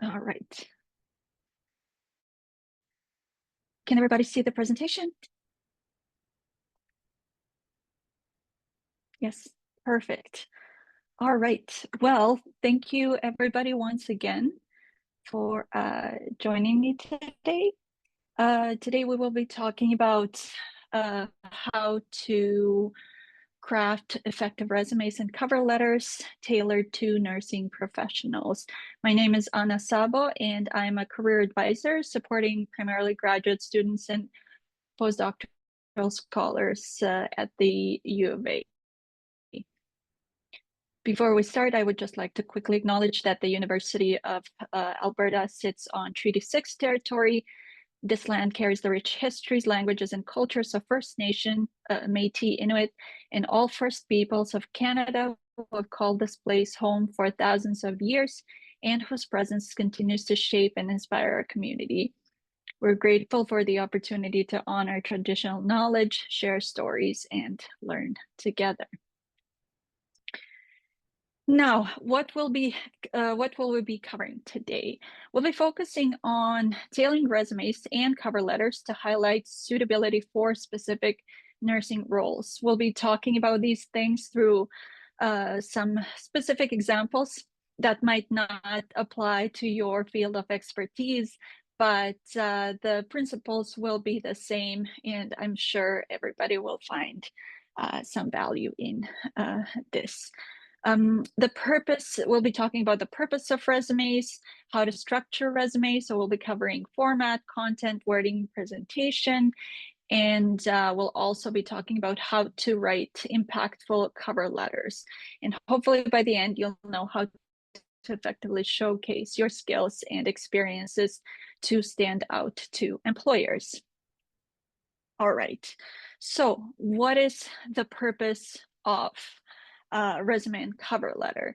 All right. Can everybody see the presentation? Yes, perfect. All right. Well, thank you everybody once again for joining me today. Today we will be talking about how to craft effective resumes and cover letters tailored to nursing professionals. My name is Ana Sabo, and I'm a career advisor supporting primarily graduate students and postdoctoral scholars at the U of A. Before we start, I would just like to quickly acknowledge that the University of Alberta sits on Treaty 6 territory. This land carries the rich histories, languages, and cultures of First Nation, Métis, Inuit, and all First Peoples of Canada who have called this place home for thousands of years and whose presence continues to shape and inspire our community. We're grateful for the opportunity to honor traditional knowledge, share stories, and learn together. Now, what will we be covering today? We'll be focusing on tailoring resumes and cover letters to highlight suitability for specific nursing roles. We'll be talking about these things through some specific examples that might not apply to your field of expertise, but the principles will be the same, and I'm sure everybody will find some value in this. We'll be talking about the purpose of resumes, how to structure resumes. So we'll be covering format, content, wording, presentation, and we'll also be talking about how to write impactful cover letters. And hopefully by the end, you'll know how to effectively showcase your skills and experiences to stand out to employers. All right, so what is the purpose of resume and cover letter?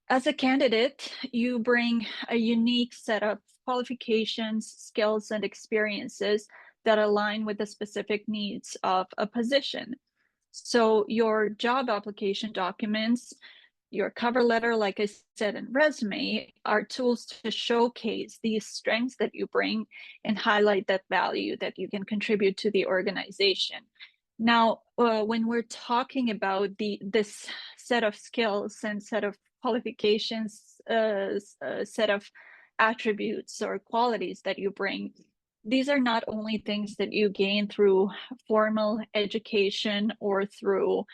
As a candidate, you bring a unique set of qualifications, skills, and experiences that align with the specific needs of a position. So your job application documents, your cover letter, like I said, and resume are tools to showcase these strengths that you bring and highlight that value that you can contribute to the organization. Now, when we're talking about this set of skills and set of qualifications, set of attributes or qualities that you bring, these are not only things that you gain through formal education or through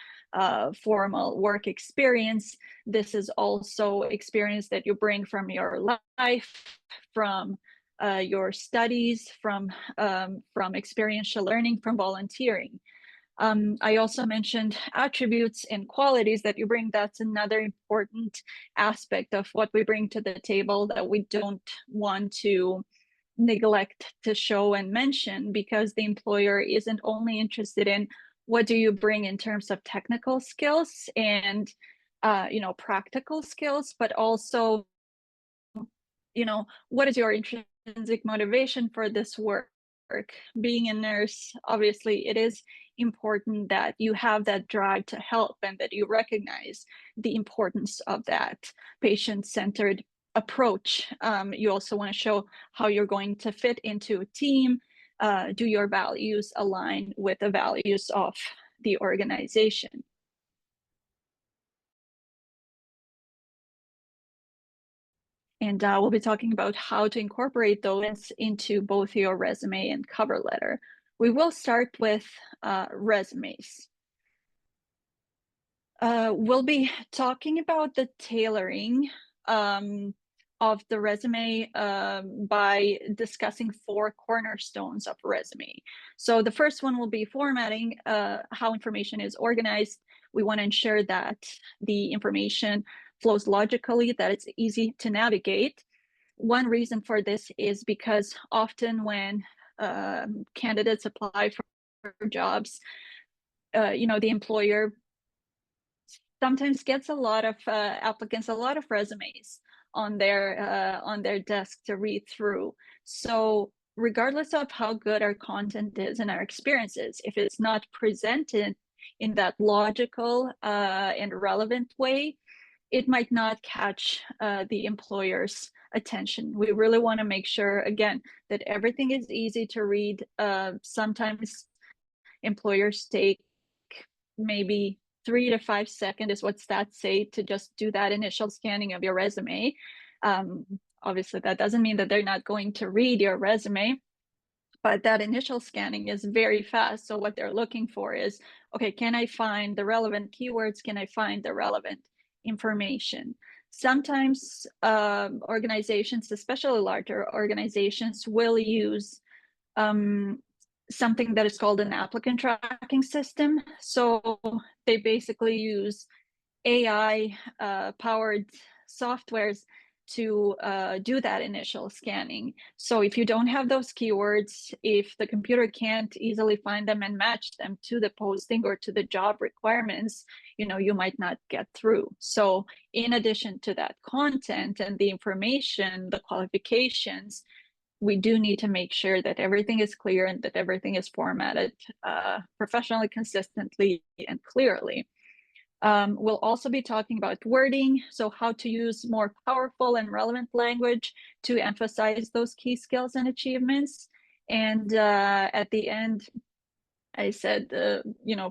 formal work experience. This is also experience that you bring from your life, from your studies, from experiential learning, from volunteering. I also mentioned attributes and qualities that you bring. That's another important aspect of what we bring to the table that we don't want to neglect to show and mention, because the employer isn't only interested in what do you bring in terms of technical skills and practical skills, but also what is your intrinsic motivation for this work. Being a nurse, obviously it is important that you have that drive to help and that you recognize the importance of that patient-centered approach. You also want to show how you're going to fit into a team. Do your values align with the values of the organization? And we'll be talking about how to incorporate those into both your resume and cover letter. We will start with resumes. We'll be talking about the tailoring of the resume by discussing 4 cornerstones of resume. So the first one will be formatting, how information is organized. We want to ensure that the information flows logically, that it's easy to navigate. One reason for this is because often when candidates apply for jobs, the employer sometimes gets a lot of applicants, a lot of resumes on their desk to read through. So regardless of how good our content is and our experiences, if it's not presented in that logical and relevant way, it might not catch the employer's attention. We really want to make sure, again, that everything is easy to read. Sometimes employers take maybe 3 to 5 seconds is what stats say to just do that initial scanning of your resume. Obviously, that doesn't mean that they're not going to read your resume, but that initial scanning is very fast. So what they're looking for is, okay, can I find the relevant keywords? Can I find the relevant information? Sometimes organizations, especially larger organizations, will use something that is called an applicant tracking system. So they basically use AI powered softwares to do that initial scanning. So if you don't have those keywords, if the computer can't easily find them and match them to the posting or to the job requirements, you might not get through. So in addition to that content and the information, the qualifications, we do need to make sure that everything is clear and that everything is formatted professionally, consistently, and clearly. We'll also be talking about wording, so how to use more powerful and relevant language to emphasize those key skills and achievements. And at the end, I said,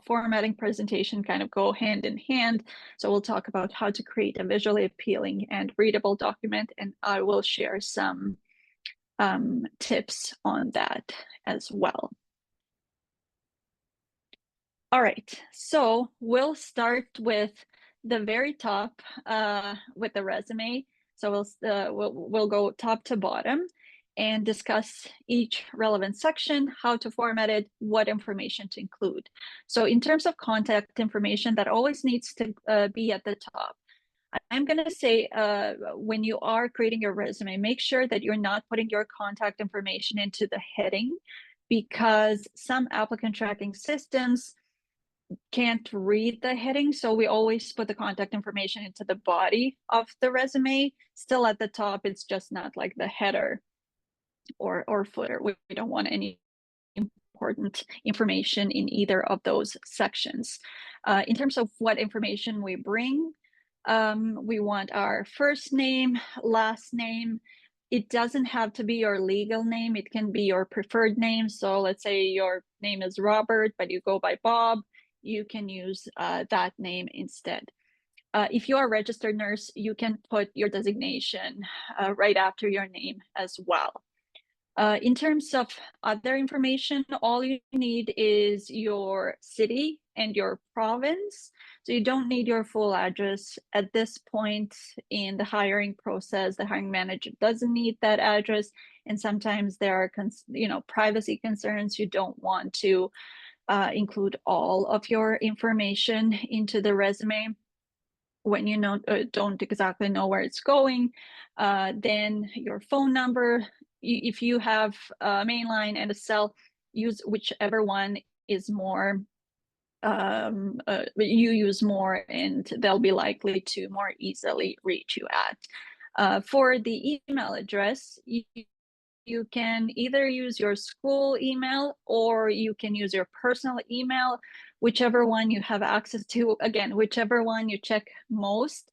formatting, presentation kind of go hand in hand. So we'll talk about how to create a visually appealing and readable document, and I will share some tips on that as well. All right, so we'll start with the very top with the resume. So we'll go top to bottom and discuss each relevant section, how to format it, what information to include. So in terms of contact information, that always needs to be at the top. I'm going to say when you are creating your resume, make sure that you're not putting your contact information into the heading, because some applicant tracking systems can't read the heading. So we always put the contact information into the body of the resume. Still at the top, it's just not like the header or footer. We don't want any important information in either of those sections. In terms of what information we bring, we want our first name, last name. It doesn't have to be your legal name. It can be your preferred name. So let's say your name is Robert, but you go by Bob. You can use that name instead. If you are a registered nurse, you can put your designation right after your name as well. In terms of other information, all you need is your city and your province. So you don't need your full address. At this point in the hiring process, the hiring manager doesn't need that address. And sometimes there are privacy concerns. You don't want to include all of your information into the resume when you don't exactly know where it's going. Then your phone number, if you have a main line and a cell, use whichever one is more, you use more, and they'll be likely to more easily reach you at. For the email address, you can either use your school email or you can use your personal email, whichever one you have access to. Again, whichever one you check most.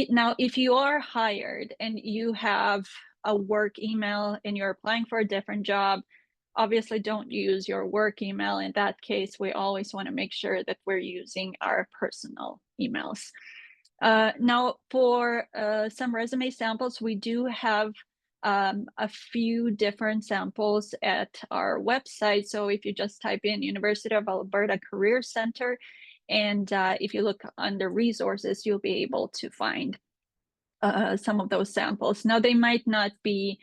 Now, if you are hired and you have a work email and you're applying for a different job, obviously don't use your work email. In that case, we always want to make sure that we're using our personal emails. Now, for some resume samples, we do have a few different samples at our website. So if you just type in University of Alberta Career Center, and if you look under resources, you'll be able to find some of those samples. Now, they might not be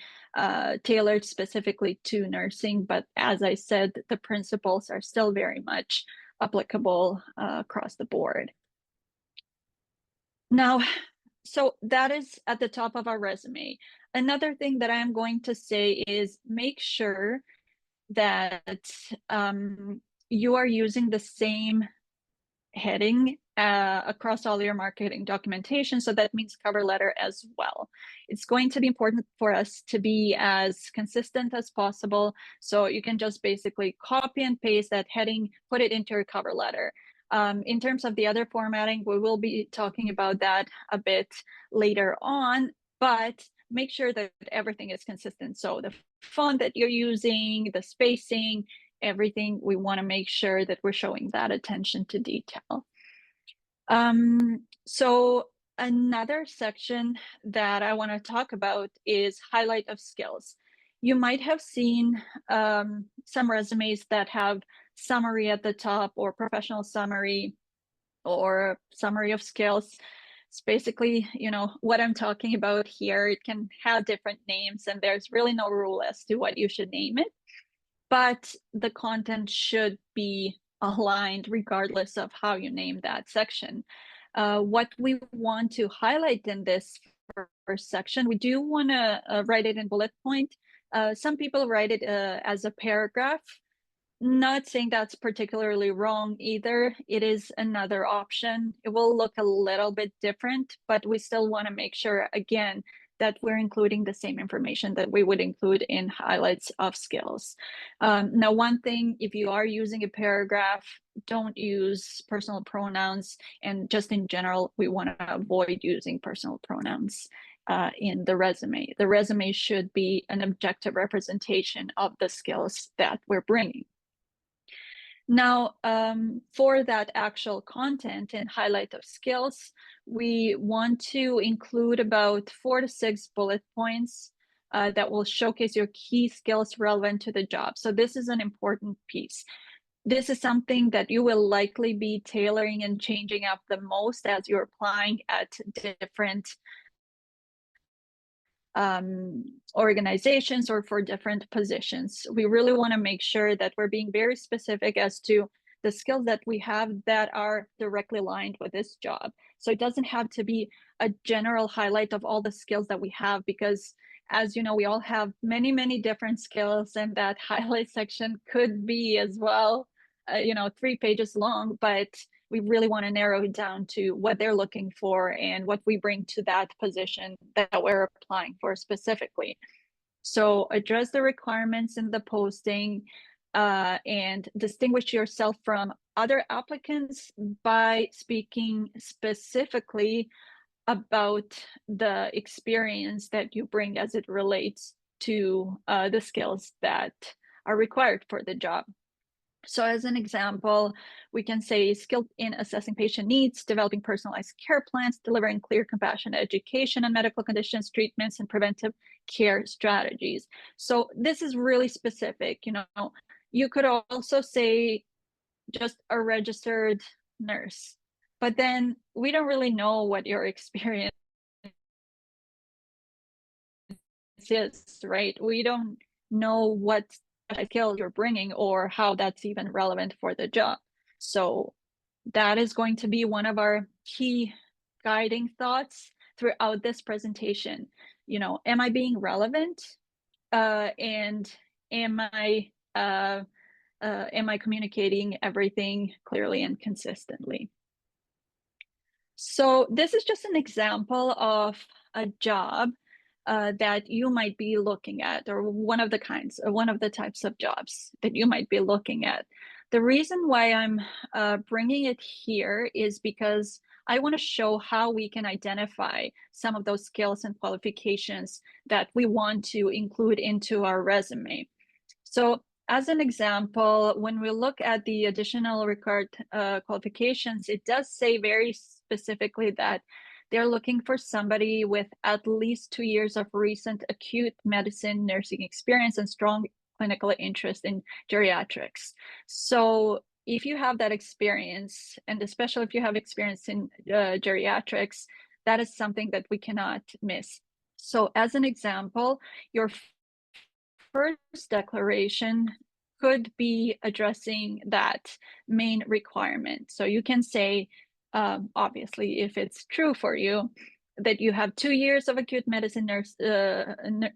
tailored specifically to nursing, but as I said, the principles are still very much applicable across the board. Now, so that is at the top of our resume. Another thing that I'm going to say is make sure that you are using the same heading across all your marketing documentation. So that means cover letter as well. It's going to be important for us to be as consistent as possible. So you can just basically copy and paste that heading, put it into your cover letter. In terms of the other formatting, we will be talking about that a bit later on, but make sure that everything is consistent. So the font that you're using, the spacing, everything, we want to make sure that we're showing that attention to detail. So another section that I want to talk about is highlight of skills. You might have seen some resumes that have summary at the top, or professional summary, or summary of skills. It's basically, what I'm talking about here. It can have different names, and there's really no rule as to what you should name it, but the content should be aligned regardless of how you name that section. What we want to highlight in this first section, we do want to write it in bullet point. Some people write it as a paragraph. Not saying that's particularly wrong either. It is another option. It will look a little bit different, but we still want to make sure, again, that we're including the same information that we would include in highlights of skills. Now, one thing, if you are using a paragraph, don't use personal pronouns. And just in general, we want to avoid using personal pronouns in the resume. The resume should be an objective representation of the skills that we're bringing. Now, for that actual content and highlight of skills, we want to include about 4 to 6 bullet points that will showcase your key skills relevant to the job. So this is an important piece. This is something that you will likely be tailoring and changing up the most as you're applying at different organizations or for different positions. We really want to make sure that we're being very specific as to the skills that we have that are directly aligned with this job. So it doesn't have to be a general highlight of all the skills that we have, because as you know, we all have many, many different skills, and that highlight section could be as well, 3 pages long, but we really want to narrow it down to what they're looking for and what we bring to that position that we're applying for specifically. So address the requirements in the posting and distinguish yourself from other applicants by speaking specifically about the experience that you bring as it relates to the skills that are required for the job. So as an example, we can say skilled in assessing patient needs, developing personalized care plans, delivering clear, compassionate education on medical conditions, treatments, and preventive care strategies. So this is really specific. You could also say just a registered nurse, but then we don't really know what your experience is, right? We don't know what skill you're bringing or how that's even relevant for the job. So that is going to be one of our key guiding thoughts throughout this presentation. Am I being relevant? And am I communicating everything clearly and consistently? So this is just an example of a job that you might be looking at, or one of the types of jobs that you might be looking at. The reason why I'm bringing it here is because I want to show how we can identify some of those skills and qualifications that we want to include into our resume. So as an example, when we look at the additional required qualifications, it does say very specifically that they're looking for somebody with at least 2 years of recent acute medicine nursing experience and strong clinical interest in geriatrics. So if you have that experience, and especially if you have experience in geriatrics, that is something that we cannot miss. So as an example, your first declaration could be addressing that main requirement. So you can say, obviously, if it's true for you, that you have 2 years of acute medicine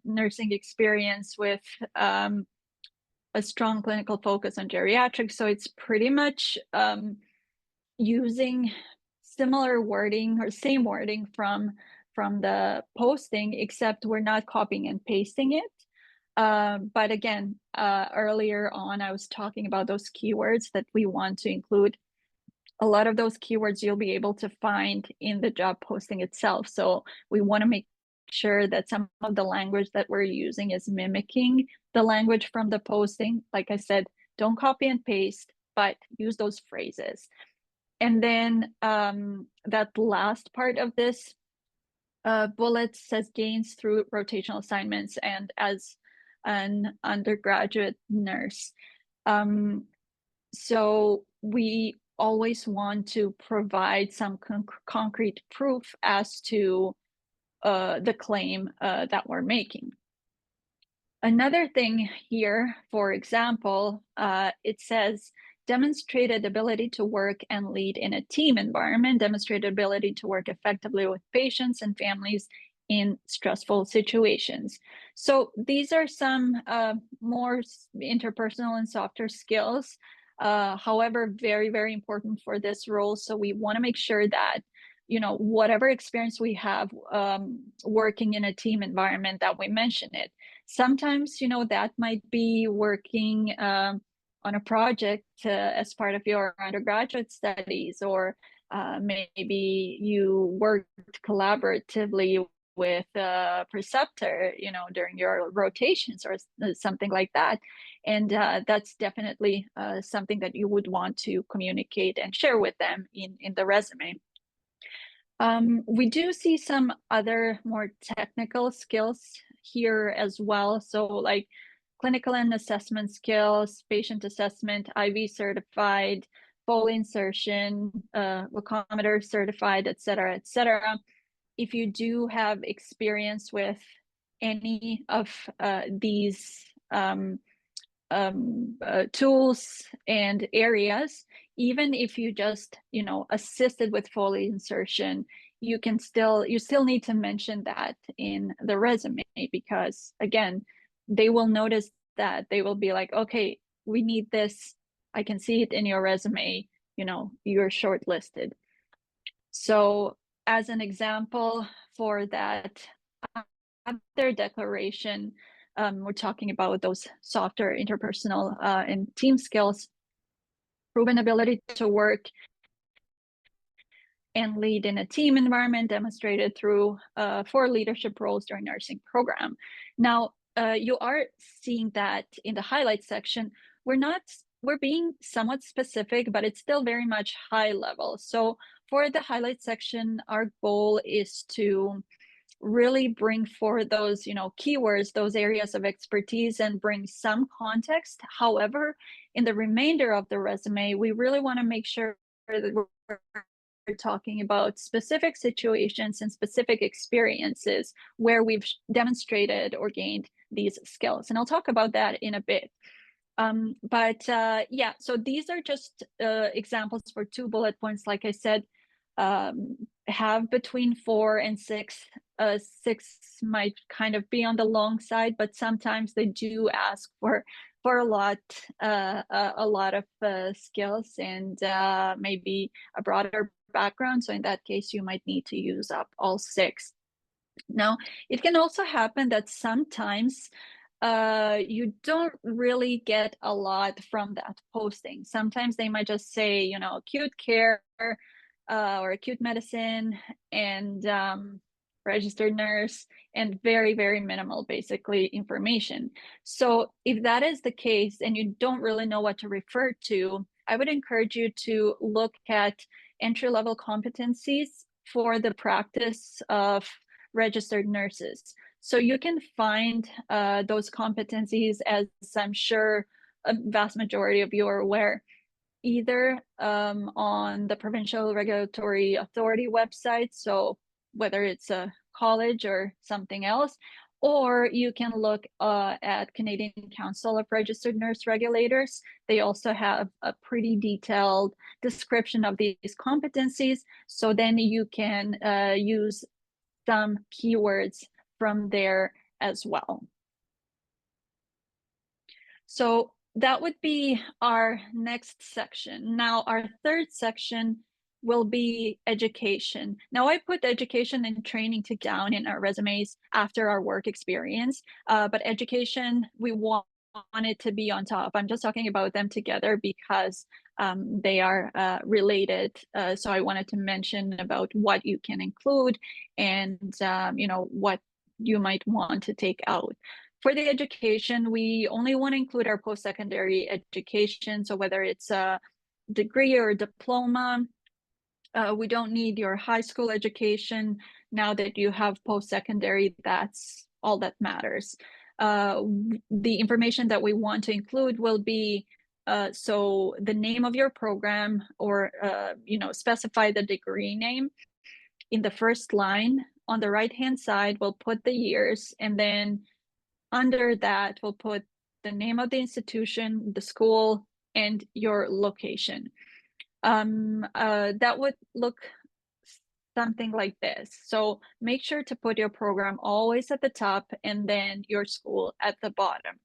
nursing experience with a strong clinical focus on geriatrics. So it's pretty much using similar wording or same wording from the posting, except we're not copying and pasting it. But again, earlier on, I was talking about those keywords that we want to include a lot of those keywords you'll be able to find in the job posting itself. So we want to make sure that some of the language that we're using is mimicking the language from the posting. Like I said, don't copy and paste, but use those phrases. And then that last part of this bullet says gains through rotational assignments and as an undergraduate nurse. So we always want to provide some concrete proof as to the claim that we're making. Another thing here, for example, it says demonstrated ability to work and lead in a team environment, demonstrated ability to work effectively with patients and families in stressful situations. So these are some more interpersonal and softer skills, however, very, very important for this role. So we want to make sure that, you know, whatever experience we have working in a team environment, that we mention it. Sometimes, you know, that might be working on a project as part of your undergraduate studies, or maybe you worked collaboratively with a preceptor, you know, during your rotations or something like that. And that's definitely something that you would want to communicate and share with them in the resume. We do see some other more technical skills here as well. So like clinical and assessment skills, patient assessment, IV certified, Foley insertion, glucometer certified, et cetera, et cetera. If you do have experience with any of these tools and areas, even if you just, you know, assisted with Foley insertion, you still need to mention that in the resume, because again, they will notice that. They will be like, okay, we need this. I can see it in your resume, you know, you're shortlisted. So as an example for that other declaration, we're talking about those softer interpersonal and team skills, proven ability to work and lead in a team environment demonstrated through 4 leadership roles during nursing program. Now, you are seeing that in the highlight section. We're being somewhat specific, but it's still very much high level. So for the highlight section, our goal is to really bring forward those, you know, keywords, those areas of expertise, and bring some context. However, in the remainder of the resume, we really want to make sure that we're talking about specific situations and specific experiences where we've demonstrated or gained these skills. And I'll talk about that in a bit. Yeah, so these are just examples for 2 bullet points. Like I said, have between 4 and 6. 6 might kind of be on the long side, but sometimes they do ask for a lot of skills and maybe a broader background. So in that case, you might need to use up all 6. Now, it can also happen that sometimes you don't really get a lot from that posting. Sometimes they might just say, you know, acute care or acute medicine and registered nurse, and very, very minimal, basically, information. So if that is the case and you don't really know what to refer to, I would encourage you to look at entry-level competencies for the practice of registered nurses. So you can find those competencies, as I'm sure a vast majority of you are aware, either on the Provincial Regulatory Authority website, so whether it's a college or something else, or you can look at Canadian Council of Registered Nurse Regulators. They also have a pretty detailed description of these competencies, so then you can use some keywords from there as well. So that would be our next section. Now, our third section will be education. Now, I put education and training down in our resumes after our work experience, but education, we want it to be on top. I'm just talking about them together because they are related. So I wanted to mention about what you can include and what you might want to take out. For the education, we only want to include our post-secondary education. So whether it's a degree or a diploma, we don't need your high school education. Now that you have post-secondary, that's all that matters. The information that we want to include will be so the name of your program, or specify the degree name. In the first line on the right-hand side, we'll put the years, and then under that, we'll put the name of the institution, the school, and your location. That would look something like this. So make sure to put your program always at the top and then your school at the bottom.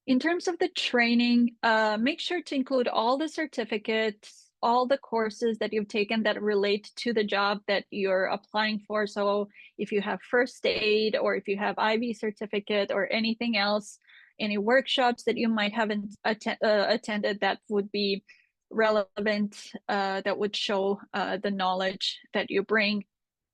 In terms of the training, make sure to include all the certificates, all the courses that you've taken that relate to the job that you're applying for. So if you have first aid, or if you have IB certificate or anything else, any workshops that you might have attended that would be relevant, that would show the knowledge that you bring,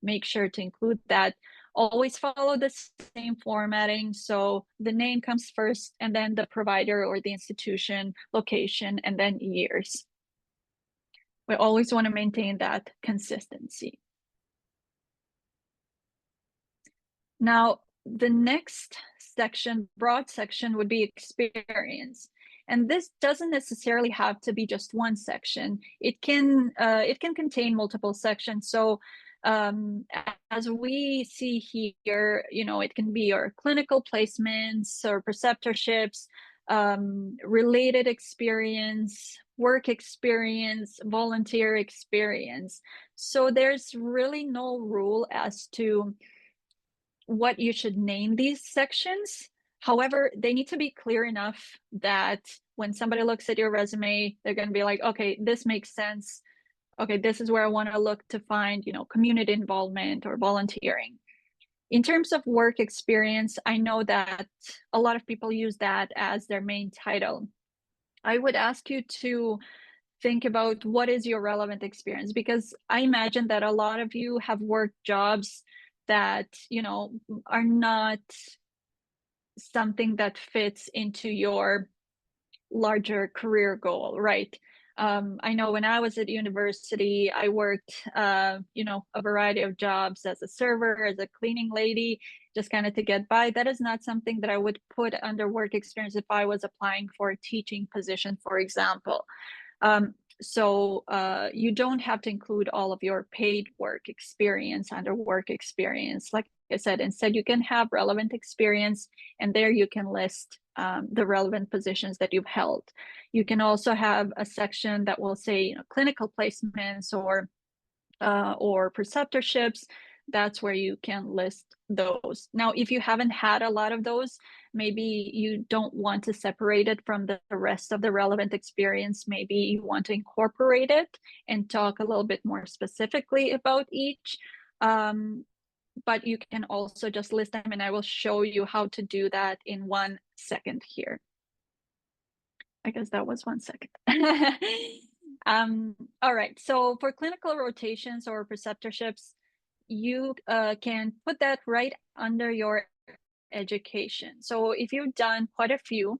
make sure to include that. Always follow the same formatting. So the name comes first, and then the provider or the institution, location, and then years. We always want to maintain that consistency. Now, the next section, broad section, would be experience. And this doesn't necessarily have to be just one section. It can contain multiple sections. So as we see here, it can be your clinical placements or preceptorships, related experience, work experience, volunteer experience. So there's really no rule as to what you should name these sections. However, they need to be clear enough that when somebody looks at your resume, they're going to be like, okay, this makes sense. Okay, this is where I want to look to find, community involvement or volunteering. In terms of work experience, I know that a lot of people use that as their main title. I would ask you to think about what is your relevant experience, because I imagine that a lot of you have worked jobs that, are not something that fits into your larger career goal, right? I know when I was at university, I worked, a variety of jobs as a server, as a cleaning lady, just kind of to get by. That is not something that I would put under work experience if I was applying for a teaching position, for example. So you don't have to include all of your paid work experience under work experience. Like I said, instead you can have relevant experience, and there you can list the relevant positions that you've held. You can also have a section that will say, clinical placements or preceptorships. That's where you can list those. Now, if you haven't had a lot of those, maybe you don't want to separate it from the rest of the relevant experience. Maybe you want to incorporate it and talk a little bit more specifically about each. But you can also just list them, and I will show you how to do that in 1 second here. I guess that was 1 second. All right, so for clinical rotations or preceptorships, you can put that right under your education. So if you've done quite a few,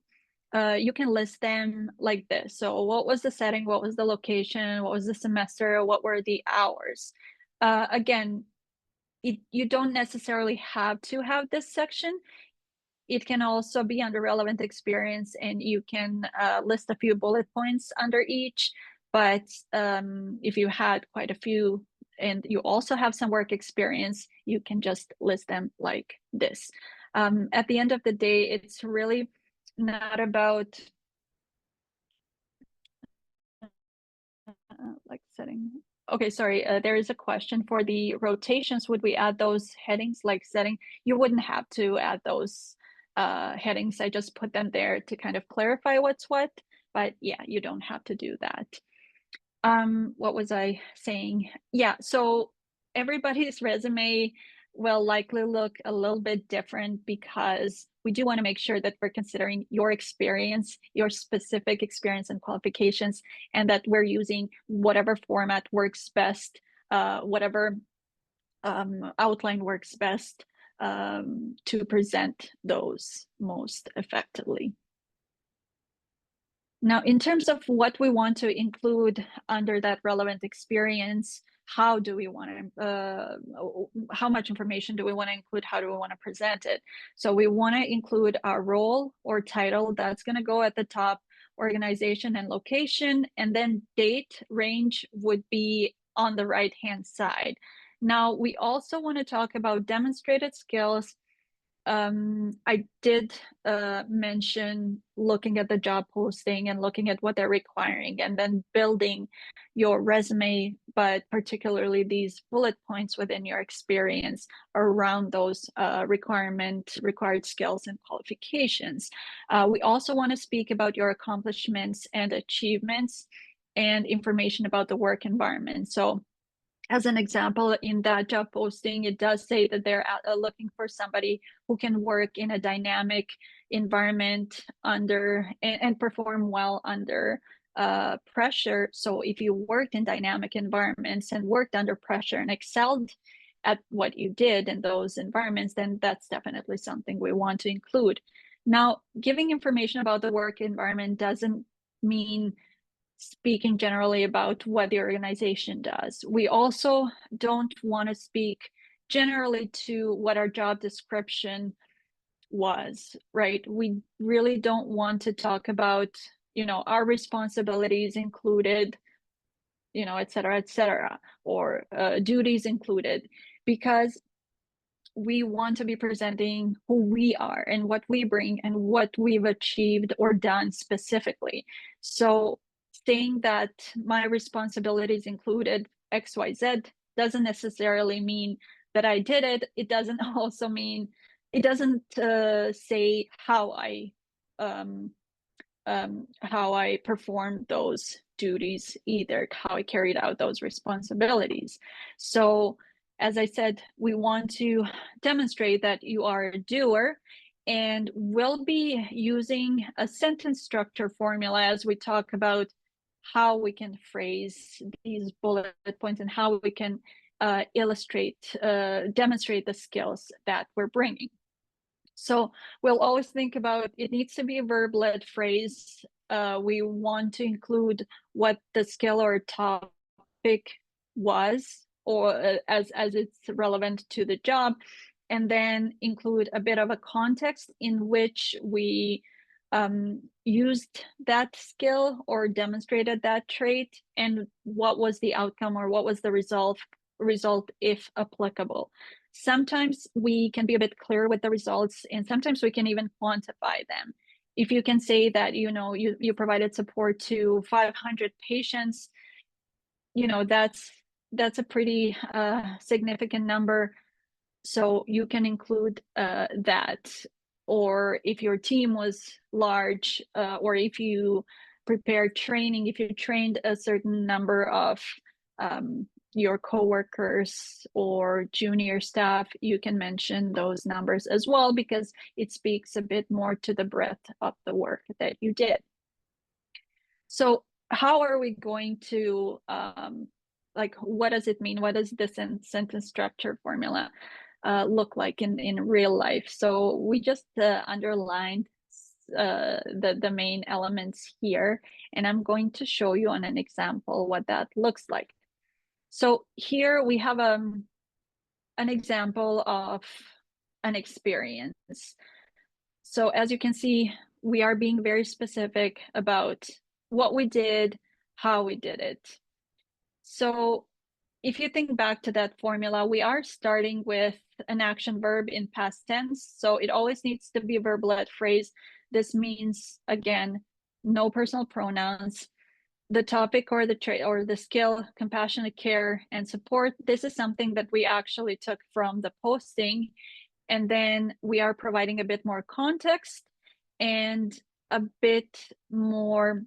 you can list them like this. So what was the setting? What was the location? What was the semester? What were the hours? Again, you don't necessarily have to have this section. It can also be under relevant experience, and you can list a few bullet points under each. But if you had quite a few and you also have some work experience, you can just list them like this. At the end of the day, it's really not about like setting. Okay, sorry, there is a question for the rotations. Would we add those headings like setting? You wouldn't have to add those headings. I just put them there to kind of clarify what's what, but yeah, you don't have to do that. What was I saying? Yeah, so everybody's resume will likely look a little bit different because we do want to make sure that we're considering your experience, your specific experience and qualifications, and that we're using whatever format works best, whatever outline works best to present those most effectively. Now, in terms of what we want to include under that relevant experience, how do we want to, how much information do we want to include? How do we want to present it? So we want to include our role or title. That's going to go at the top, organization and location, and then date range would be on the right-hand side. Now, we also want to talk about demonstrated skills. I did mention looking at the job posting and looking at what they're requiring and then building your resume, but particularly these bullet points within your experience around those required skills and qualifications. We also want to speak about your accomplishments and achievements and information about the work environment. So as an example, in that job posting, it does say that they're looking for somebody who can work in a dynamic environment under and perform well under pressure. So if you worked in dynamic environments and worked under pressure and excelled at what you did in those environments, then that's definitely something we want to include. Now, giving information about the work environment doesn't mean speaking generally about what the organization does. We also don't want to speak generally to what our job description was, right? We really don't want to talk about, our responsibilities included, et cetera, or duties included, because we want to be presenting who we are and what we bring and what we've achieved or done specifically. So saying that my responsibilities included XYZ doesn't necessarily mean that I did it. It doesn't also mean, it doesn't say how I performed those duties either, how I carried out those responsibilities. So as I said, we want to demonstrate that you are a doer, and we'll be using a sentence structure formula as we talk about how we can phrase these bullet points and how we can demonstrate the skills that we're bringing. So we'll always think about, it needs to be a verb-led phrase. We want to include what the skill or topic was, or as it's relevant to the job, and then include a bit of a context in which we used that skill or demonstrated that trait, and what was the outcome or what was the result if applicable. Sometimes we can be a bit clearer with the results, and sometimes we can even quantify them. If you can say that you provided support to 500 patients, that's a pretty significant number, so you can include that. Or if your team was large, or if you prepared training, if you trained a certain number of your coworkers or junior staff, you can mention those numbers as well, because it speaks a bit more to the breadth of the work that you did. So how are we going to, what does it mean? What does the sentence structure formula look like in real life? So we just underlined the main elements here, and I'm going to show you on an example what that looks like. So here we have an example of an experience. So as you can see, we are being very specific about what we did, how we did it. So if you think back to that formula, we are starting with an action verb in past tense. So it always needs to be a verb-led phrase. This means, again, no personal pronouns. The topic or the trait or the skill, compassionate care and support, this is something that we actually took from the posting, and then we are providing a bit more context and a bit more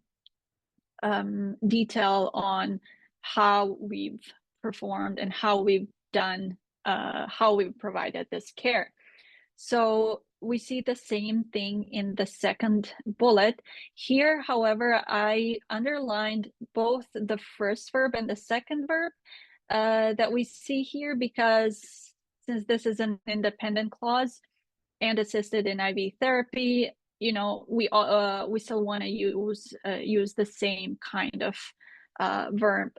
detail on how we've performed and how we've done how we provided this care. So we see the same thing in the second bullet. Here, however, I underlined both the first verb and the second verb that we see here, because since this is an independent clause and assisted in IV therapy, we still want to use the same kind of verb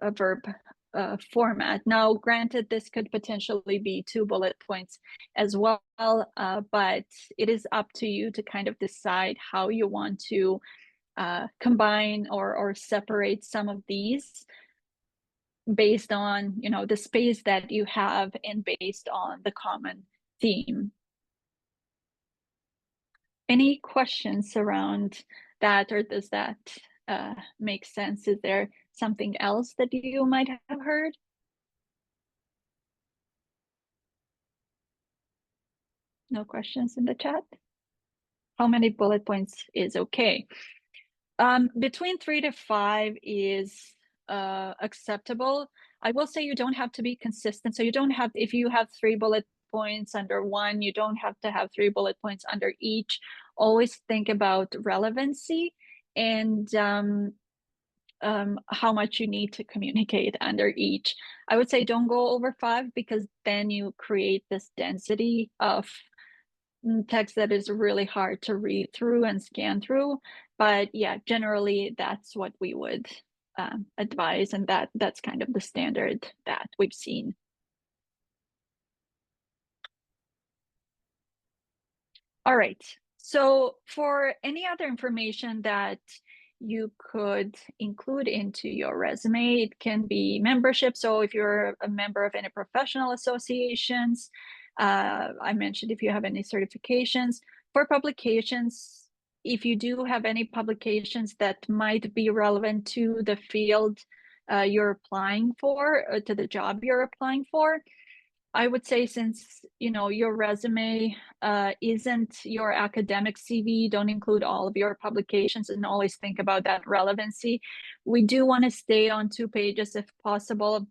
format. Now, granted, this could potentially be 2 bullet points as well, but it is up to you to kind of decide how you want to combine or separate some of these based on the space that you have and based on the common theme. Any questions around that, or does that make sense? Is there something else that you might have heard? No questions in the chat? How many bullet points is okay? Between 3 to 5 is acceptable. I will say you don't have to be consistent. So you don't have, if you have 3 bullet points under one, you don't have to have 3 bullet points under each. Always think about relevancy and how much you need to communicate under each. I would say don't go over 5, because then you create this density of text that is really hard to read through and scan through. But yeah, generally that's what we would advise, and that's kind of the standard that we've seen. All right, so for any other information that you could include into your resume, it can be membership. So if you're a member of any professional associations, I mentioned if you have any certifications. For publications, if you do have any publications that might be relevant to the field you're applying for, to the job you're applying for, I would say, since your resume isn't your academic CV, don't include all of your publications, and always think about that relevancy. We do want to stay on 2 pages if possible,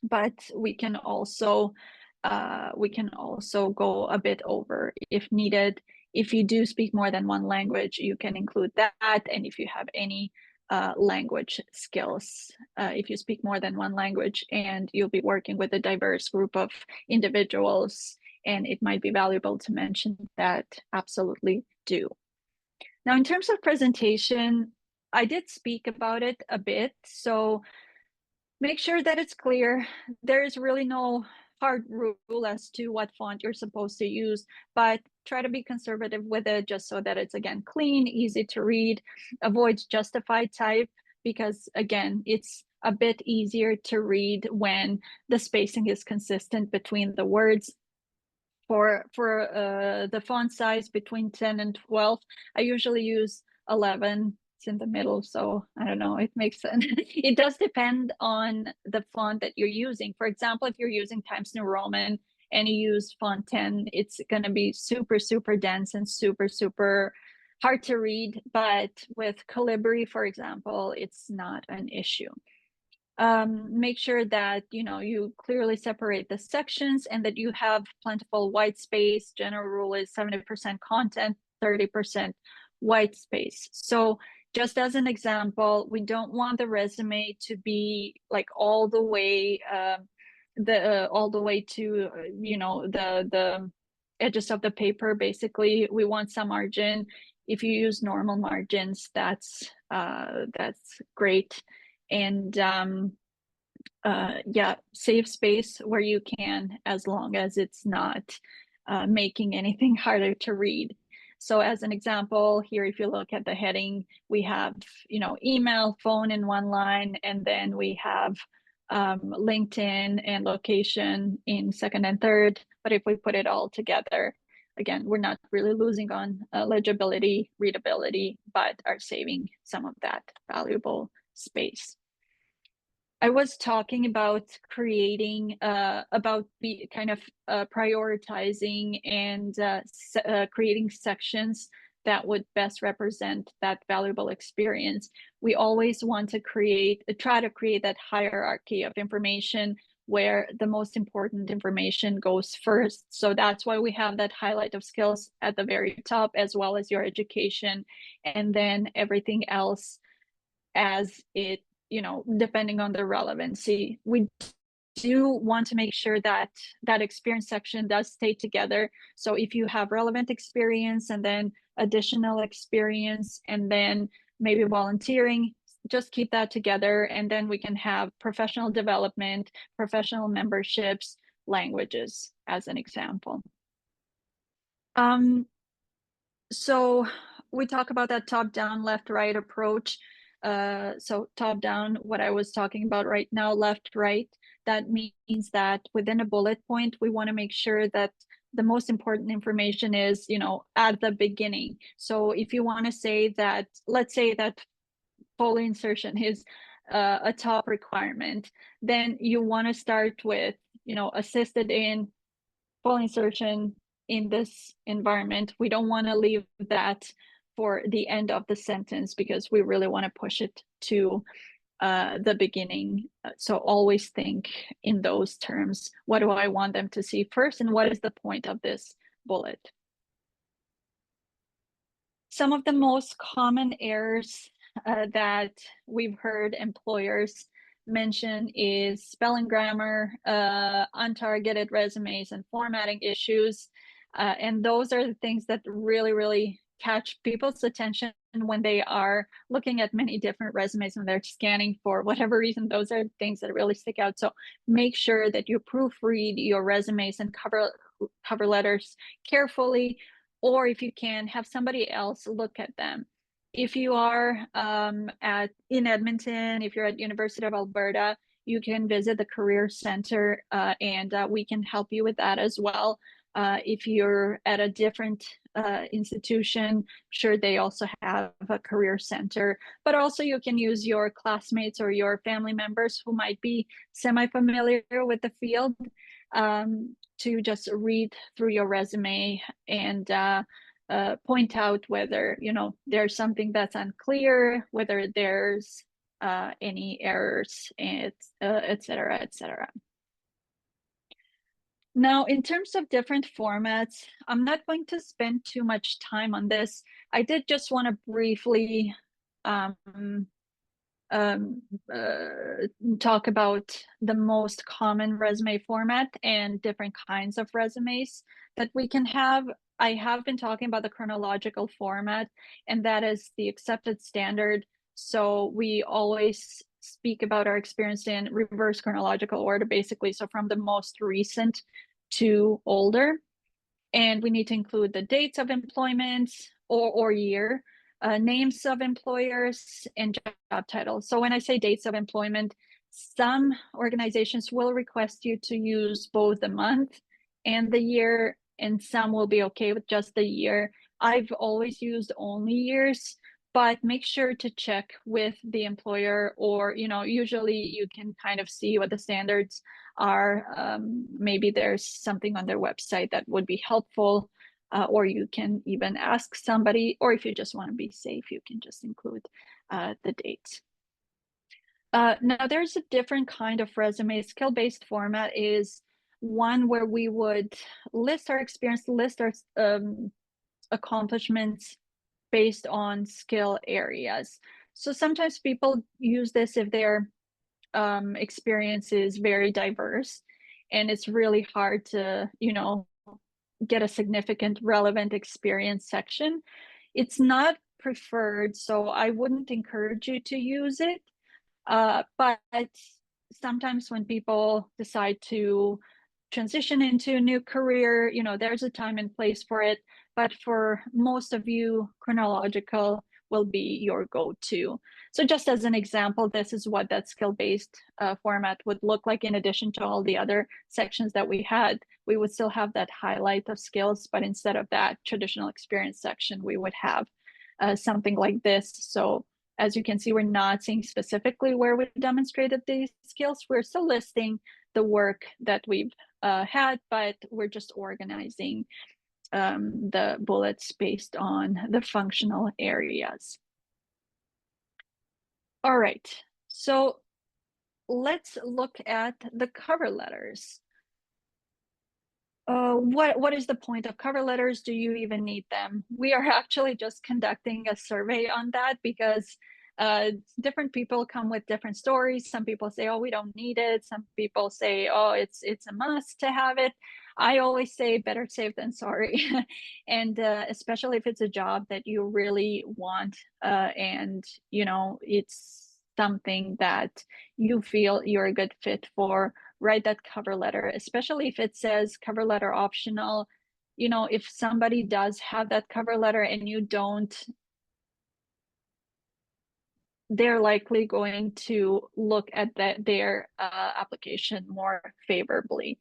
but we can also go a bit over if needed. If you do speak more than 1 language, you can include that, and if you have any language skills, if you speak more than 1 language and you'll be working with a diverse group of individuals and it might be valuable to mention that, absolutely do. Now, in terms of presentation, I did speak about it a bit, so make sure that it's clear. There is really no hard rule as to what font you're supposed to use, but try to be conservative with it, just so that it's, again, clean, easy to read. Avoid justified type, because again, it's a bit easier to read when the spacing is consistent between the words. For the font size between 10 and 12, I usually use 11. It's in the middle, so I don't know, it makes sense. It does depend on the font that you're using. For example, if you're using Times New Roman and you use font 10, it's going to be super dense and super hard to read. But with Calibri, for example, it's not an issue. Make sure that you clearly separate the sections and that you have plentiful white space. General rule is 70% content, 30% white space. So just as an example, we don't want the resume to be like all the way to the edges of the paper. Basically, we want some margin. If you use normal margins, that's great. And yeah, save space where you can, as long as it's not making anything harder to read. So as an example here, if you look at the heading, we have email, phone in 1 line, and then we have LinkedIn and location in 2nd and 3rd. But if we put it all together, again, we're not really losing on legibility, readability, but are saving some of that valuable space. I was talking about creating, prioritizing and creating sections that would best represent that valuable experience. We always want to try to create that hierarchy of information where the most important information goes first. So that's why we have that highlight of skills at the very top, as well as your education, and then everything else as it, depending on the relevancy. We do want to make sure that that experience section does stay together. So if you have relevant experience and then additional experience and then maybe volunteering, just keep that together, and then we can have professional development, professional memberships, languages as an example. So we talk about that top-down, left-right approach. So top-down, what I was talking about right now, left-right, that means that within a bullet point, we want to make sure that the most important information is, at the beginning. So if you want to say that, let's say that folio insertion is a top requirement, then you want to start with, assisted in folio insertion in this environment. We don't want to leave that for the end of the sentence because we really want to push it to the beginning. So always think in those terms. What do I want them to see first, and what is the point of this bullet? Some of the most common errors that we've heard employers mention is spelling, grammar, untargeted resumes, and formatting issues. And those are the things that really, really catch people's attention when they are looking at many different resumes and they're scanning for whatever reason. Those are things that really stick out. So make sure that you proofread your resumes and cover letters carefully, or if you can, have somebody else look at them. If you are in Edmonton, if you're at University of Alberta, you can visit the Career Center and we can help you with that as well. If you're at a different institution, sure, they also have a Career Center, but also you can use your classmates or your family members who might be semi-familiar with the field to just read through your resume and point out whether there's something that's unclear, whether there's any errors, et cetera, et cetera. Now, in terms of different formats, I'm not going to spend too much time on this. I did just want to briefly talk about the most common resume format and different kinds of resumes that we can have. I have been talking about the chronological format, and that is the accepted standard. So we always speak about our experience in reverse chronological order, basically. So from the most recent to older. And we need to include the dates of employment or year, names of employers, and job titles. So when I say dates of employment, some organizations will request you to use both the month and the year, and some will be okay with just the year. I've always used only years, but make sure to check with the employer, or usually you can kind of see what the standards are. Maybe there's something on their website that would be helpful, or you can even ask somebody, or if you just want to be safe, you can just include the dates. Now there's a different kind of resume. Skill-based format is one where we would list our experience, list our accomplishments based on skill areas. So sometimes people use this if their experience is very diverse and it's really hard to, get a significant relevant experience section. It's not preferred, so I wouldn't encourage you to use it. But sometimes when people decide to transition into a new career, there's a time and place for it. But for most of you, chronological will be your go-to. So just as an example, this is what that skill-based format would look like. In addition to all the other sections that we had, we would still have that highlight of skills, but instead of that traditional experience section, we would have something like this. So as you can see, we're not seeing specifically where we demonstrated these skills. We're still listing the work that we've had, but we're just organizing the bullets based on the functional areas. All right, so let's look at the cover letters. What is the point of cover letters? Do you even need them? We are actually just conducting a survey on that because different people come with different stories. Some people say, "Oh, we don't need it." Some people say, "Oh, it's a must to have it." I always say, "Better safe than sorry," and especially if it's a job that you really want, and it's something that you feel you're a good fit for. Write that cover letter, especially if it says cover letter optional. If somebody does have that cover letter and you don't, they're likely going to look at their application more favorably.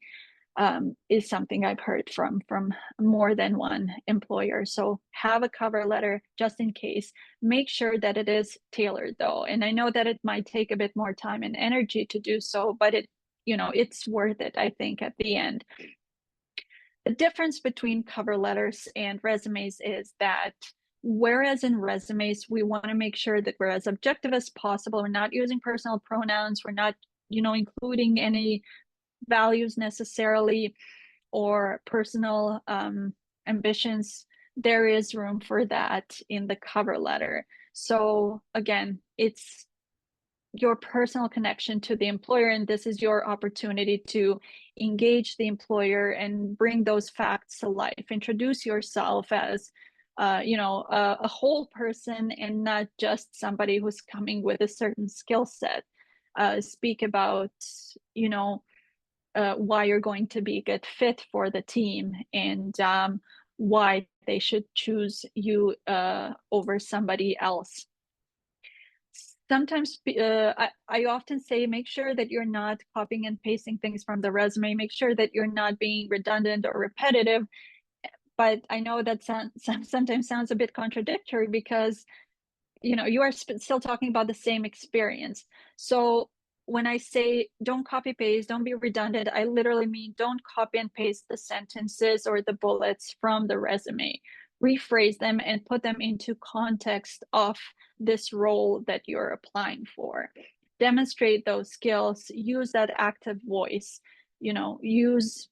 Is something I've heard from more than one employer. So have a cover letter just in case. Make sure that it is tailored though. And I know that it might take a bit more time and energy to do so, but it's worth it, I think, at the end. The difference between cover letters and resumes is that whereas in resumes, we want to make sure that we're as objective as possible. We're not using personal pronouns. We're not, including any values necessarily or personal ambitions. There is room for that in the cover letter. So again, it's your personal connection to the employer, and this is your opportunity to engage the employer and bring those facts to life. Introduce yourself as a whole person and not just somebody who's coming with a certain skill set. Speak about why you're going to be a good fit for the team, and why they should choose you over somebody else. Sometimes I often say, make sure that you're not copying and pasting things from the resume. Make sure that you're not being redundant or repetitive. But I know that sometimes sounds a bit contradictory because you are still talking about the same experience. So when I say don't copy paste, don't be redundant, I literally mean don't copy and paste the sentences or the bullets from the resume. Rephrase them and put them into context of this role that you're applying for. Demonstrate those skills, use that active voice, use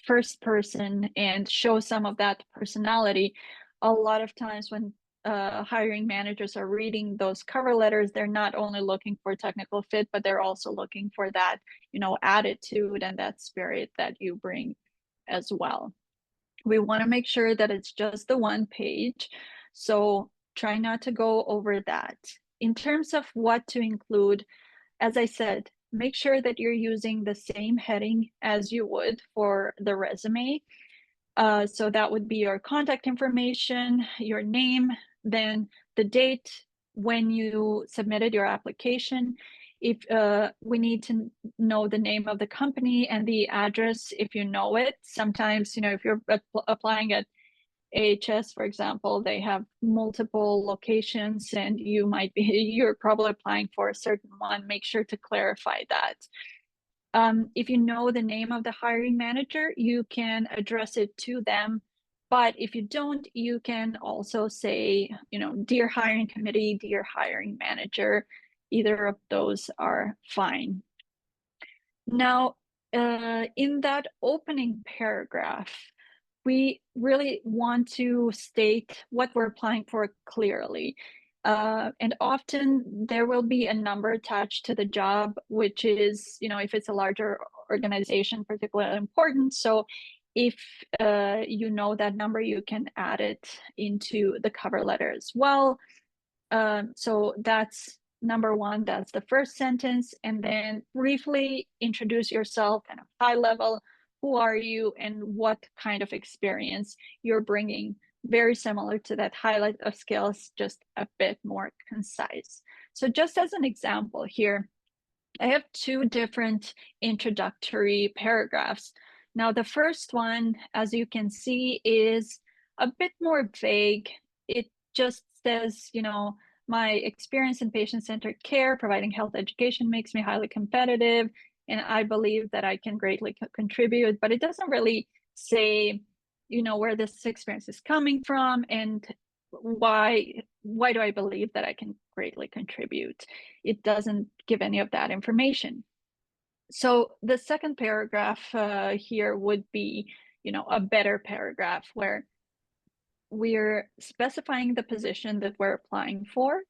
first person and show some of that personality. A lot of times when hiring managers are reading those cover letters, they're not only looking for technical fit, but they're also looking for that, attitude and that spirit that you bring as well. We want to make sure that it's just the one page. So try not to go over that. In terms of what to include, as I said, make sure that you're using the same heading as you would for the resume. So that would be your contact information, your name, then the date when you submitted your application. If we need to know the name of the company and the address, if you know it. Sometimes, if you're applying at AHS, for example, they have multiple locations and you're probably applying for a certain one. Make sure to clarify that. If you know the name of the hiring manager, you can address it to them. But if you don't, you can also say, dear hiring committee, dear hiring manager. Either of those are fine. Now, in that opening paragraph, we really want to state what we're applying for clearly. And often there will be a number attached to the job, which is, if it's a larger organization, particularly important. So if you know that number, you can add it into the cover letter as well. So that's number one, that's the first sentence. And then briefly introduce yourself, kind of high level. Who are you and what kind of experience you're bringing? Very similar to that highlight of skills, just a bit more concise. So just as an example here, I have two different introductory paragraphs. Now, the first one, as you can see, is a bit more vague. It just says, my experience in patient-centered care, providing health education makes me highly competitive, and I believe that I can greatly contribute, but it doesn't really say, where this experience is coming from and why do I believe that I can greatly contribute. It doesn't give any of that information. So the second paragraph here would be, a better paragraph where we're specifying the position that we're applying for,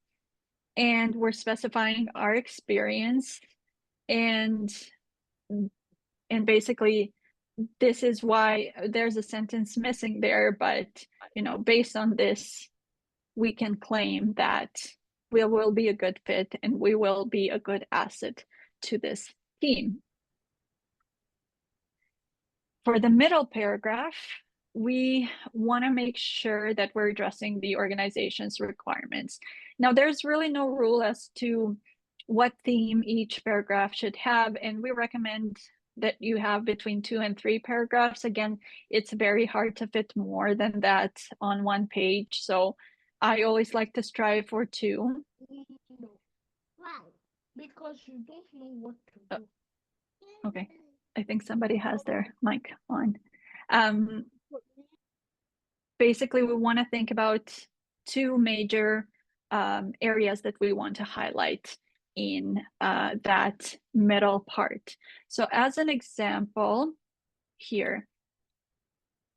and we're specifying our experience, and basically this is why there's a sentence missing there, but based on this, we can claim that we will be a good fit and we will be a good asset to this team. For the middle paragraph, we want to make sure that we're addressing the organization's requirements. Now, there's really no rule as to what theme each paragraph should have, and we recommend that you have between 2 and 3 paragraphs. Again, it's very hard to fit more than that on one page, so I always like to strive for 2. Why? Because you don't know what to do. Okay, I think somebody has their mic on. Basically, we want to think about 2 major areas that we want to highlight in that middle part. So as an example here,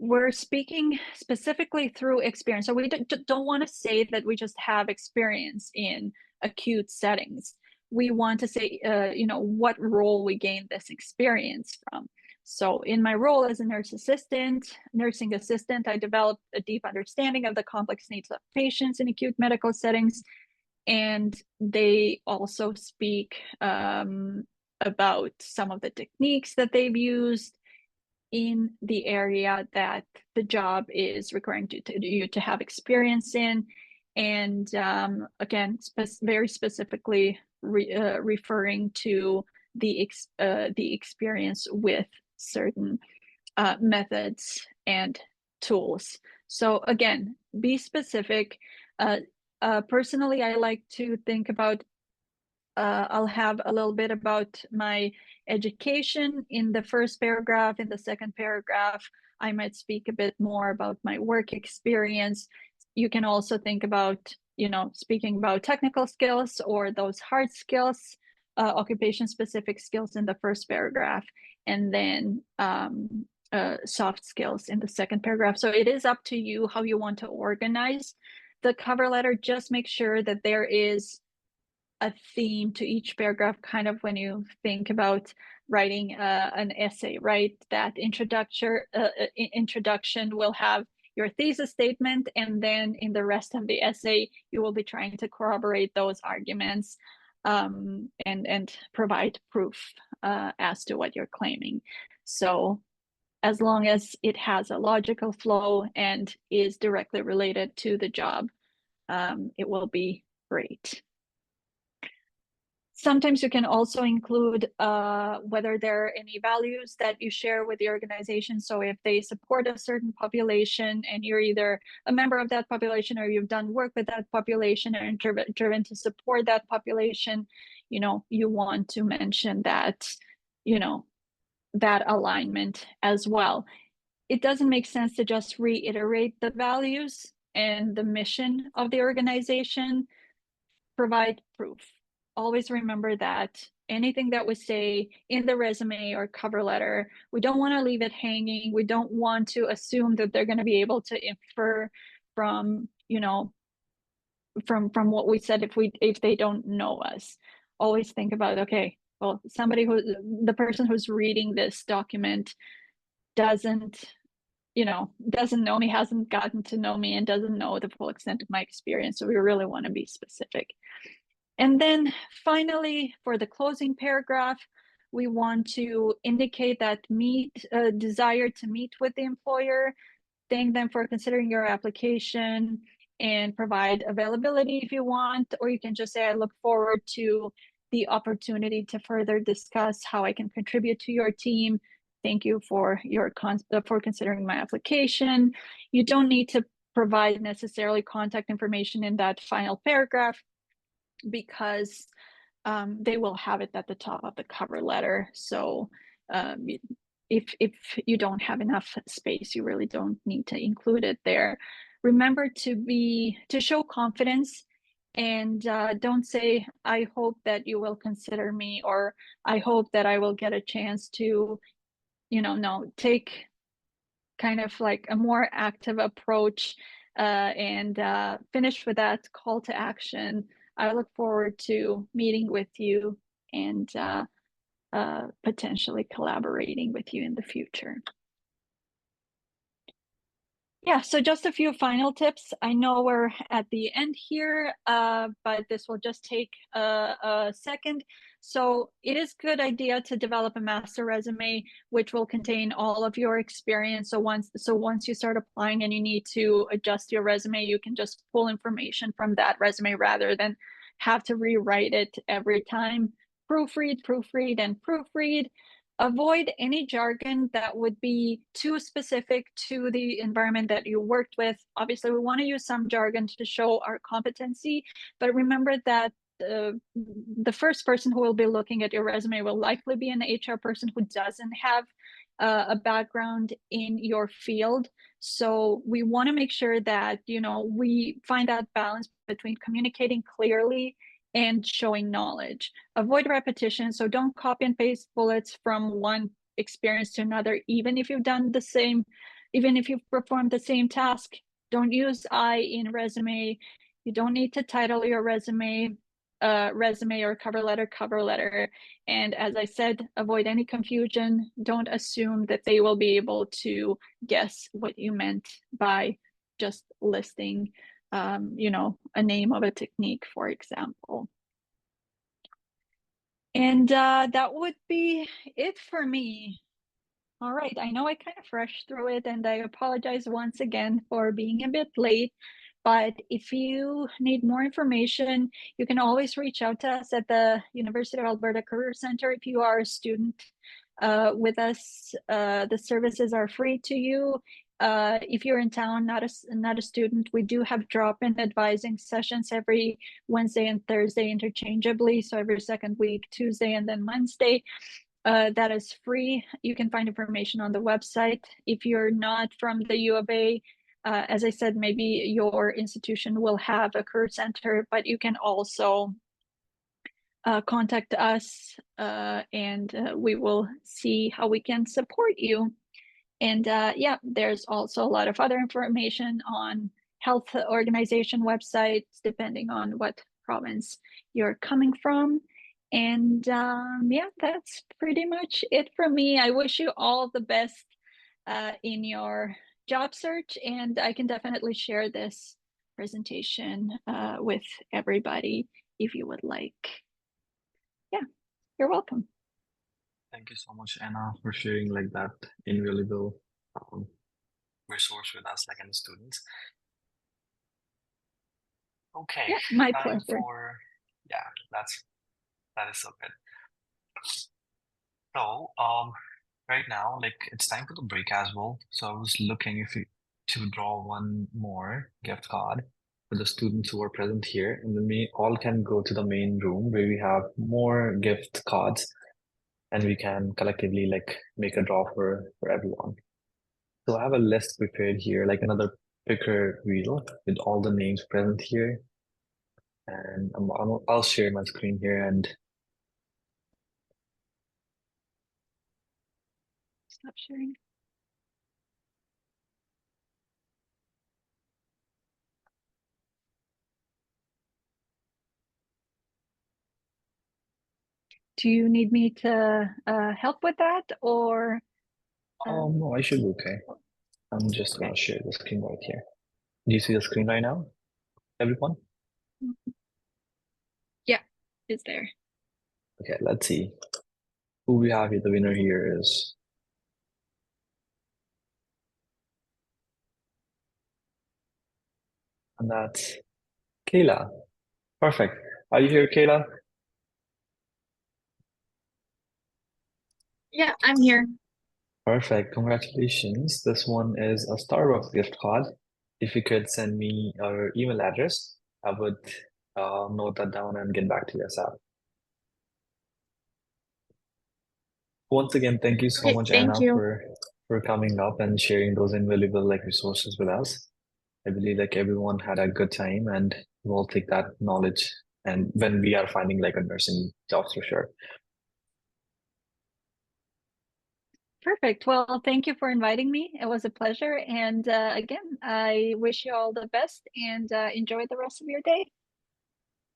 we're speaking specifically through experience. So we don't want to say that we just have experience in acute settings. We want to say, what role we gained this experience from. So in my role as a nursing assistant, I developed a deep understanding of the complex needs of patients in acute medical settings. And they also speak about some of the techniques that they've used in the area that the job is requiring you to have experience in. And again, very specifically referring to the experience with certain methods and tools. So again, be specific. Personally, I like to think about, I'll have a little bit about my education in the first paragraph. In the second paragraph, I might speak a bit more about my work experience. You can also think about, speaking about technical skills or those hard skills, occupation-specific skills in the first paragraph, and then soft skills in the second paragraph. So it is up to you how you want to organize the cover letter. Just make sure that there is a theme to each paragraph, kind of when you think about writing an essay, right? That introduction will have your thesis statement, and then in the rest of the essay, you will be trying to corroborate those arguments and provide proof as to what you're claiming. So as long as it has a logical flow and is directly related to the job, it will be great. Sometimes you can also include whether there are any values that you share with the organization. So if they support a certain population and you're either a member of that population or you've done work with that population or driven to support that population, you want to mention that, that alignment as well. It doesn't make sense to just reiterate the values and the mission of the organization. Provide proof. Always remember that anything that we say in the resume or cover letter, we don't want to leave it hanging. We don't want to assume that they're going to be able to infer from, from what we said if they don't know us. Always think about, okay, well, the person who's reading this document doesn't know me, hasn't gotten to know me, and doesn't know the full extent of my experience. So we really want to be specific. And then finally, for the closing paragraph, we want to indicate that desire to meet with the employer, thank them for considering your application, and provide availability if you want, or you can just say, I look forward to the opportunity to further discuss how I can contribute to your team. Thank you for considering my application. You don't need to provide necessarily contact information in that final paragraph, because they will have it at the top of the cover letter. So if you don't have enough space, you really don't need to include it there. Remember to show confidence And don't say, I hope that you will consider me, or I hope that I will get a chance to, no, take kind of like a more active approach and finish with that call to action. I look forward to meeting with you and potentially collaborating with you in the future. Yeah, so just a few final tips. I know we're at the end here, but this will just take a second. So it is a good idea to develop a master resume, which will contain all of your experience. So once you start applying and you need to adjust your resume, you can just pull information from that resume rather than have to rewrite it every time. Proofread, proofread, and proofread. Avoid any jargon that would be too specific to the environment that you worked with. Obviously, we want to use some jargon to show our competency, but remember that the first person who will be looking at your resume will likely be an HR person who doesn't have a background in your field. So we want to make sure that, we find that balance between communicating clearly and showing knowledge. Avoid repetition. So don't copy and paste bullets from one experience to another, even if you've performed the same task. Don't use I in resume. You don't need to title your resume or cover letter. And as I said, avoid any confusion. Don't assume that they will be able to guess what you meant by just listing a name of a technique, for example. And that would be it for me. All right, I know I kind of rushed through it, and I apologize once again for being a bit late. But if you need more information, you can always reach out to us at the University of Alberta Career Center. If you are a student with us, the services are free to you. If you're in town, not a student, we do have drop-in advising sessions every Wednesday and Thursday interchangeably. So every second week, Tuesday and then Wednesday. That is free. You can find information on the website. If you're not from the U of A, as I said, maybe your institution will have a career center, but you can also contact us and we will see how we can support you. And yeah, there's also a lot of other information on health organization websites, depending on what province you're coming from. And yeah, that's pretty much it from me. I wish you all the best in your job search, and I can definitely share this presentation with everybody if you would like. Yeah, you're welcome. Thank you so much, Anna, for sharing like that invaluable resource with us, like, and students. Okay. Yeah, my time pleasure. Yeah, that is so good. So, right now, like, it's time for the break as well. So I was looking to draw one more gift card for the students who are present here, and then we all can go to the main room where we have more gift cards, and we can collectively like make a draw for everyone. So I have a list prepared here, like another picker wheel with all the names present here. And I'll share my screen here and Stop sharing. Do you need me to help with that, or? no, I should be okay. I'm just gonna share the screen right here. Do you see the screen right now, everyone? Yeah, it's there. Okay, let's see. Who we have here, the winner here is. And that's Kayla. Perfect. Are you here, Kayla? Yeah, I'm here. Perfect. Congratulations. This one is a Starbucks gift card. If you could send me your email address, I would note that down and get back to you ASAP. Once again, thank you so Okay, much, thank Anna, you. for coming up and sharing those invaluable like resources with us. I believe like everyone had a good time and we'll take that knowledge and when we are finding like a nursing jobs for sure. Perfect. Well, thank you for inviting me. It was a pleasure. And again, I wish you all the best and enjoy the rest of your day.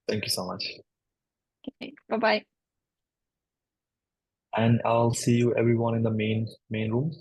Thank you so much. Okay, bye-bye. And I'll see you everyone in the main room.